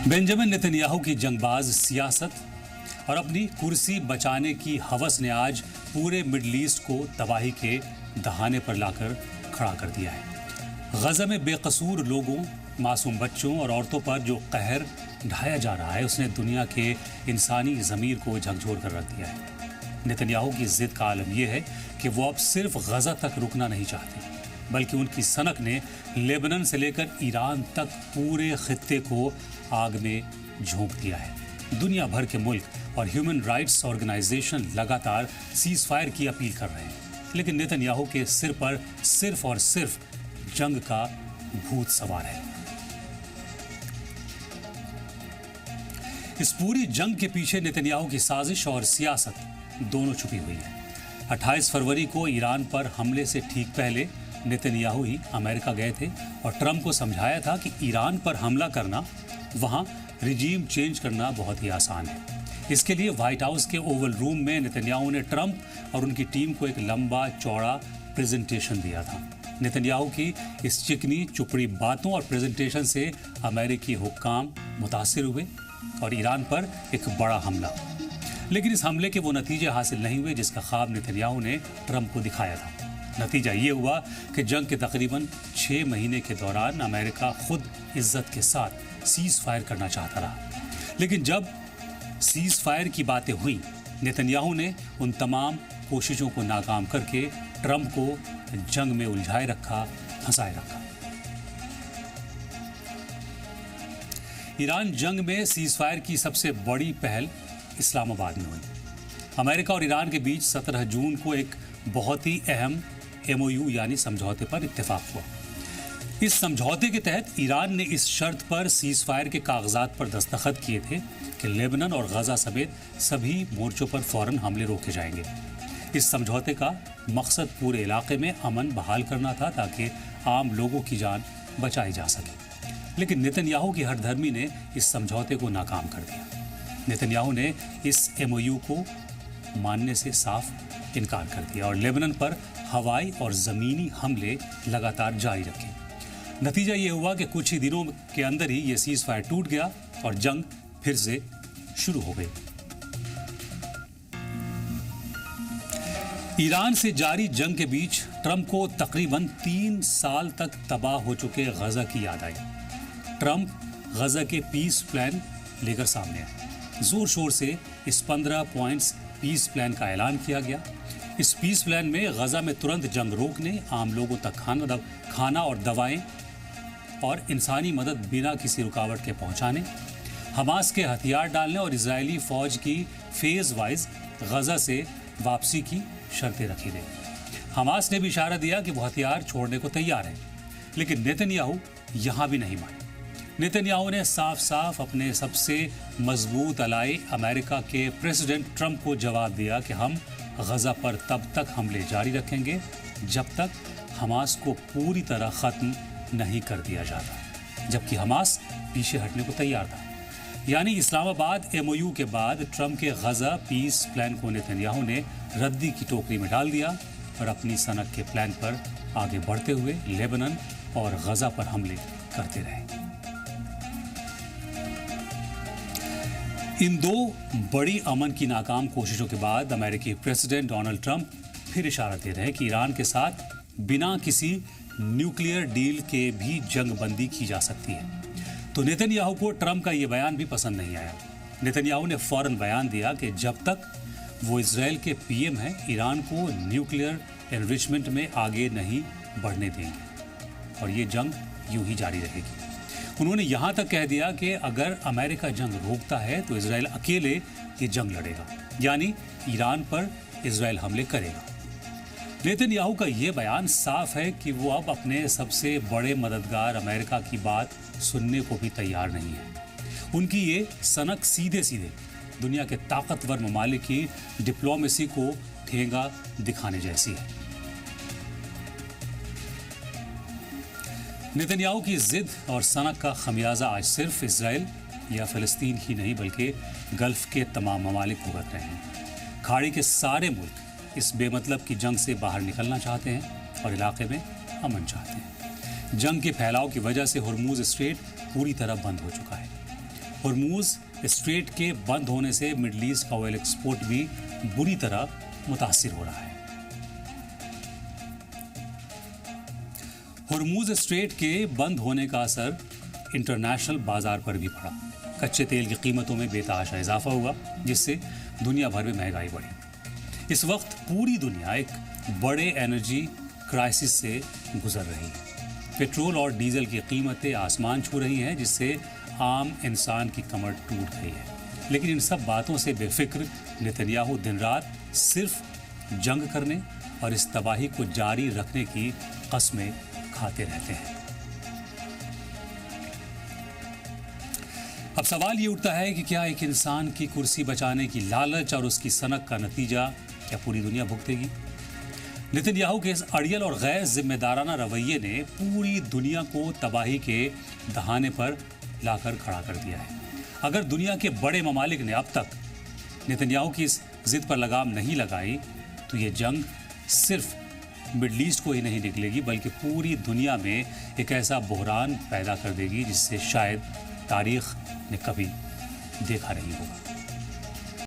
Benjamin Netanyahu की जंगबाज सियासत और अपनी कुर्सी बचाने की हवस ने आज पूरे मिडल ईस्ट को तबाही के दहाने पर लाकर खड़ा कर दिया है। गजा में बेकसूर लोगों, मासूम बच्चों और औरतों पर जो कहर ढाया जा रहा है उसने दुनिया के इंसानी ज़मीर को झकझोर कर रख दिया है। नेतन्याहू की जिद का आलम यह है कि वो अब सिर्फ गजा तक रुकना नहीं चाहते, बल्कि उनकी सनक ने लेबनान से लेकर ईरान तक पूरे खित्ते को आग में झोंक दिया है। दुनिया भर के मुल्क और ह्यूमन राइट्स ऑर्गेनाइजेशन लगातार सीज फायर की अपील कर रहे हैं, लेकिन नेतन्याहू के सिर पर सिर्फ और सिर्फ जंग का भूत सवार है। इस पूरी जंग के पीछे नेतन्याहू की साजिश और सियासत दोनों छुपी हुई है। 28 फरवरी को ईरान पर हमले से ठीक पहले नेतन्याहू ही अमेरिका गए थे और ट्रंप को समझाया था कि ईरान पर हमला करना, वहां रिजीम चेंज करना बहुत ही आसान है। इसके लिए व्हाइट हाउस के ओवल रूम में नेतन्याहू ने ट्रंप और उनकी टीम को एक लंबा चौड़ा प्रेजेंटेशन दिया था। नेतन्याहू की इस चिकनी चुपड़ी बातों और प्रेजेंटेशन से अमेरिकी हुक्काम मुतासिर हुए और ईरान पर एक बड़ा हमला। लेकिन इस हमले के वो नतीजे हासिल नहीं हुए जिसका ख्वाब नेतन्याहू ने ट्रंप को दिखाया था। नतीजा ये हुआ कि जंग के तकरीबन 6 महीने के दौरान अमेरिका खुद इज्जत के साथ सीज फायर करना चाहता रहा, लेकिन जब सीज फायर की बातें हुई, नेतन्याहू ने उन तमाम कोशिशों को नाकाम करके ट्रंप को जंग में उलझाए रखा, फंसाए रखा। ईरान जंग में सीज फायर की सबसे बड़ी पहल इस्लामाबाद में हुई। अमेरिका और ईरान के बीच 17 जून को एक बहुत ही अहम MOU यानी समझौते पर इत्तेफाक हुआ। इस समझौते के तहत ईरान ने इस शर्त पर सीज फायर के कागजात पर दस्तखत किए थे कि लेबनान और गजा समेत सभी मोर्चों पर फौरन हमले रोके जाएंगे। इस समझौते का मकसद पूरे इलाके में अमन बहाल करना था ताकि आम लोगों की जान बचाई जा सके। लेकिन नेतन्याहू की हठधर्मी ने इस समझौते को नाकाम कर दिया। नेतन्याहू ने इस MOU को मानने से साफ इनकार कर दिया और लेबनान पर हवाई और ज़मीनी हमले लगातार जारी रखे। नतीजा ये हुआ कि कुछ ही दिनों के अंदर ही ये सीज फायर टूट गया और जंग फिर से शुरू हो गई। ईरान से जारी जंग के बीच ट्रंप को तकरीबन 3 साल तक तबाह हो चुके गजा की याद आई। ट्रंप गजा के पीस प्लान लेकर सामने आए। जोर शोर से इस 15 पॉइंट्स पीस प्लान का ऐलान किया गया। इस पीस प्लान में गजा में तुरंत जंग रोकने, आम लोगों तक खाना और दवाएं और इंसानी मदद बिना किसी रुकावट के पहुंचाने, हमास के हथियार डालने और इजरायली फौज की फेज वाइज गजा से वापसी की शर्तें रखी गई। हमास ने भी इशारा दिया कि वो हथियार छोड़ने को तैयार है, लेकिन नेतन्याहू यहां भी नहीं माने। नेतन्याहू ने साफ साफ अपने सबसे मजबूत अलाई अमेरिका के प्रेसिडेंट ट्रंप को जवाब दिया कि हम गजा पर तब तक हमले जारी रखेंगे जब तक हमास को पूरी तरह खत्म नहीं कर दिया जाता, जबकि हमास पीछे हटने को तैयार था। यानी इस्लामाबाद MOU के बाद ट्रंप के गजा पीस प्लान को नेतन्याहू ने रद्दी की टोकरी में डाल दिया और अपनी सनक के प्लान पर आगे बढ़ते हुए लेबनान और गजा पर हमले करते रहे। इन दो बड़ी अमन की नाकाम कोशिशों के बाद अमेरिकी प्रेसिडेंट डोनाल्ड ट्रंप फिर इशारा दे रहे हैं कि ईरान के साथ बिना किसी न्यूक्लियर डील के भी जंगबंदी की जा सकती है। तो नेतन्याहू को ट्रंप का यह बयान भी पसंद नहीं आया। नेतन्याहू ने फौरन बयान दिया कि जब तक वो इजराइल के PM हैं, ईरान को न्यूक्लियर एनरिचमेंट में आगे नहीं बढ़ने देंगे और ये जंग यूं ही जारी रहेगी। उन्होंने यहां तक कह दिया कि अगर अमेरिका जंग रोकता है तो इजराइल अकेले ये जंग लड़ेगा, यानी ईरान पर इजराइल हमले करेगा। नेतन्याहू का ये बयान साफ है कि वो अब अपने सबसे बड़े मददगार अमेरिका की बात सुनने को भी तैयार नहीं है। उनकी ये सनक सीधे सीधे दुनिया के ताकतवर ममालिक की डिप्लोमेसी को ठेंगा दिखाने जैसी है। नेतन्याहू की जिद और सनक का खमियाजा आज सिर्फ इजराइल या फ़लस्तीन ही नहीं बल्कि गल्फ के तमाम ममालिक भुगत रहे हैं। खाड़ी के सारे मुल्क इस बेमतलब की जंग से बाहर निकलना चाहते हैं और इलाके में अमन चाहते हैं। जंग के फैलाव की वजह से हुर्मुज स्ट्रेट पूरी तरह बंद हो चुका है। हॉर्मूज स्ट्रेट के बंद होने से मिडल ईस्ट का ऑयल एक्सपोर्ट भी बुरी तरह मुतासिर हो रहा है। हॉर्मूज स्ट्रेट के बंद होने का असर इंटरनेशनल बाजार पर भी पड़ा। कच्चे तेल की कीमतों में बेतहाशा इजाफा हुआ, जिससे दुनिया भर में महंगाई बढ़ी। इस वक्त पूरी दुनिया एक बड़े एनर्जी क्राइसिस से गुजर रही है। पेट्रोल और डीजल की कीमतें आसमान छू रही हैं, जिससे आम इंसान की कमर टूट गई है। लेकिन इन सब बातों से बेफिक्र नेतन्याहू दिन रात सिर्फ जंग करने और इस तबाही को जारी रखने की कस्में खाते रहते हैं। अब सवाल ये उठता है कि क्या एक इंसान की कुर्सी बचाने की लालच और उसकी सनक का नतीजा क्या पूरी दुनिया भुगतेगी? नेतन्याहू के इस अड़ियल और गैर जिम्मेदाराना रवैये ने पूरी दुनिया को तबाही के दहाने पर लाकर खड़ा कर दिया है। अगर दुनिया के बड़े ममालिक ने अब तक नेतन्याहू की इस जिद पर लगाम नहीं लगाई, तो ये जंग सिर्फ मिडल ईस्ट को ही नहीं निकलेगी, बल्कि पूरी दुनिया में एक ऐसा बहरान पैदा कर देगी जिससे शायद तारीख ने कभी देखा नहीं होगा।